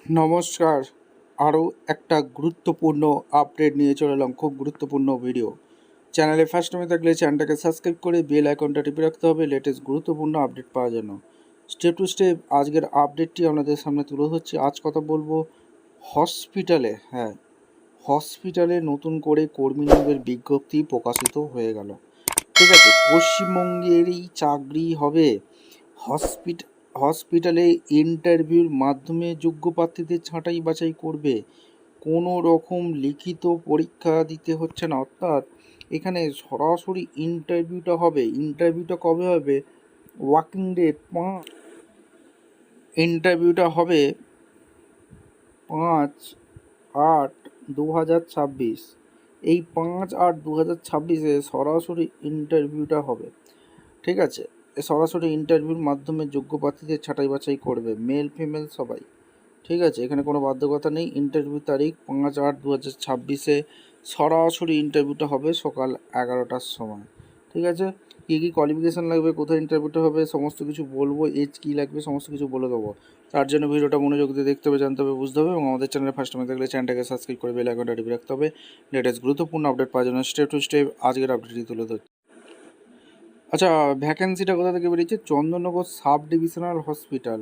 নমস্কার। আরও একটা গুরুত্বপূর্ণ আপডেট নিয়ে চলে এলাম, খুব গুরুত্বপূর্ণ ভিডিও। চ্যানেলে ফার্স্ট টাইমে থাকলে চ্যানেলটাকে সাবস্ক্রাইব করে বেল আইকনটা টিপে রাখতে হবে লেটেস্ট গুরুত্বপূর্ণ আপডেট পাওয়ার জন্য। স্টেপ টু স্টেপ আজকের আপডেটটি আপনাদের সামনে তুলে ধরছি। আজ কথা বলবো হসপিটালে নতুন করে কর্মী নিয়োগের বিজ্ঞপ্তি প্রকাশিত হয়ে গেল। ঠিক আছে, পশ্চিমবঙ্গেরই চাকরি হবে। হসপিটালে ইন্টারভিউর মাধ্যমে যোগ্য প্রার্থীদের ছাঁটাই বাছাই করবে। কোনো রকম লিখিত পরীক্ষা দিতে হচ্ছে না, অর্থাৎ এখানে সরাসরি ইন্টারভিউটা হবে। ইন্টারভিউটা কবে হবে? ওয়ার্কিং ডে ইন্টারভিউটা হবে 5/8/2026। এই 5/8/2026-এ সরাসরি ইন্টারভিউটা হবে। ঠিক আছে, সরাসরি ইন্টারভিউর মাধ্যমে যোগ্য প্রার্থীদের ছাঁটাই বাছাই করবে, মেল ফিমেল সবাই। ঠিক আছে, এখানে কোনো বাধ্যকতা নেই। ইন্টারভিউ তারিখ 5/8/2026-এ সরাসরি ইন্টারভিউটা হবে সকাল 11টার সময়। ঠিক আছে, কী কী কোয়ালিফিকেশান লাগবে, কোথায় ইন্টারভিউটা হবে, সমস্ত কিছু বলবো। এজ কী লাগবে সমস্ত কিছু বলে দেবো। তার জন্য ভিডিওটা মনোযোগ দিয়ে দেখতে হবে, জানতে হবে, বুঝতে হবে। এবং আমাদের চ্যানেলে ফার্স্ট টাইমে থাকলে চ্যানেলটাকে সাবস্ক্রাইব করে বেল আইকনটা টিপে রাখতে হবে লেটেস্ট গুরুত্বপূর্ণ আপডেট পাওয়ার জন্য। স্টেপ টু স্টেপ আজকের আপডেটটি তুলে ধরছি। আচ্ছা, ভ্যাকেন্সিটা কোথা থেকে বেরিয়েছে? Chandannagar sub divisional hospital,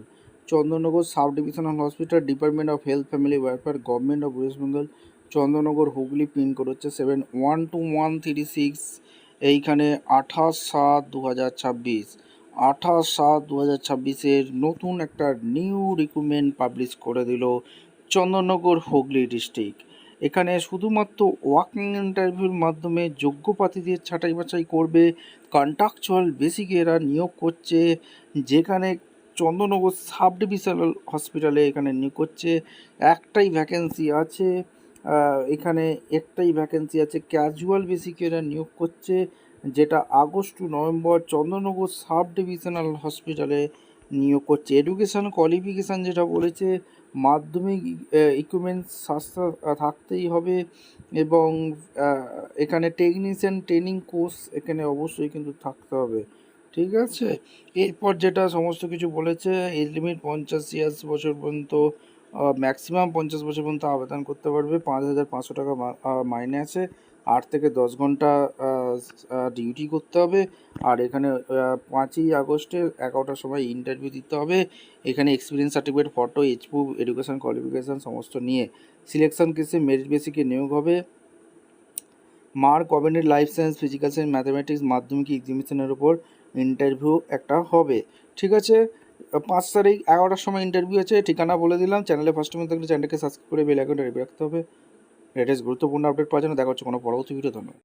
Chandannagar sub divisional hospital, department of health family welfare, government of West Bengal, Chandannagar, Hooghly. Pincode হচ্ছে 712136। এইখানে 28/7/2026, 28/7/2026-এর নতুন একটা নিউ রিক্রুটমেন্ট পাবলিশ করে দিল চন্দননগর হুগলি ডিস্ট্রিক্ট। এখানে শুধুমাত্র ওয়াকিং ইন্টারভিউর মাধ্যমে যোগ্য প্রার্থীদের ছাঁটাই বাছাই করবে। কন্ট্রাকচুয়াল বেসিকে এরা নিয়োগ করছে, যেখানে চন্দননগর সাব ডিভিশনাল হসপিটালে এখানে নিয়োগ করছে। একটাই ভ্যাকেন্সি আছে, এখানে একটাই ভ্যাকেন্সি আছে, ক্যাজুয়াল বেসিকে এরা নিয়োগ করছে, যেটা August to November Chandannagar sub divisional হসপিটালে নিয়োগ করছে। এডুকেশান কোয়ালিফিকেশান যেটা বলেছে, মাধ্যমিক ইকুইপমেন্টস স্বাস্থ্য থাকতেই হবে। এবং এখানে টেকনিশিয়ান ট্রেনিং কোর্স এখানে অবশ্যই কিন্তু থাকতে হবে। ঠিক আছে, এরপর যেটা সমস্ত কিছু বলেছে, এজ লিমিট 50 বছর পর্যন্ত, ম্যাক্সিমাম 50 বছর পর্যন্ত আবেদন করতে পারবে। 5,500 টাকা মাইনে আছে। 8 থেকে 10 ঘন্টা ডিউটি করতে হবে। আর এখানে 5ই আগস্টে 11টার সময় ইন্টারভিউ দিতে হবে। এখানে experience certificate, photo, age proof, education qualification সমস্ত নিয়ে সিলেকশন কেসে মেরিট বেসিকে নিয়োগ হবে। Mark combined life science, physical science, mathematics, Madhyamik এক্সামিনেশনের ওপর ইন্টারভিউ একটা হবে। ঠিক আছে, 5 তারিখ 11টার সময় ইন্টারভিউ আছে। ঠিকানা বলে দিলাম। চ্যানেলে ফার্স্ট টাইম থাকলে চ্যানেলটাকে সাবস্ক্রাইব করে বেল আইকনটা টিপে রাখতে হবে লেটেস্ট গুরুত্বপূর্ণ আপডেট পাওয়ার জন্য। দেখা হচ্ছে কোনো পরবর্তী ভিডিও। ধন্যবাদ।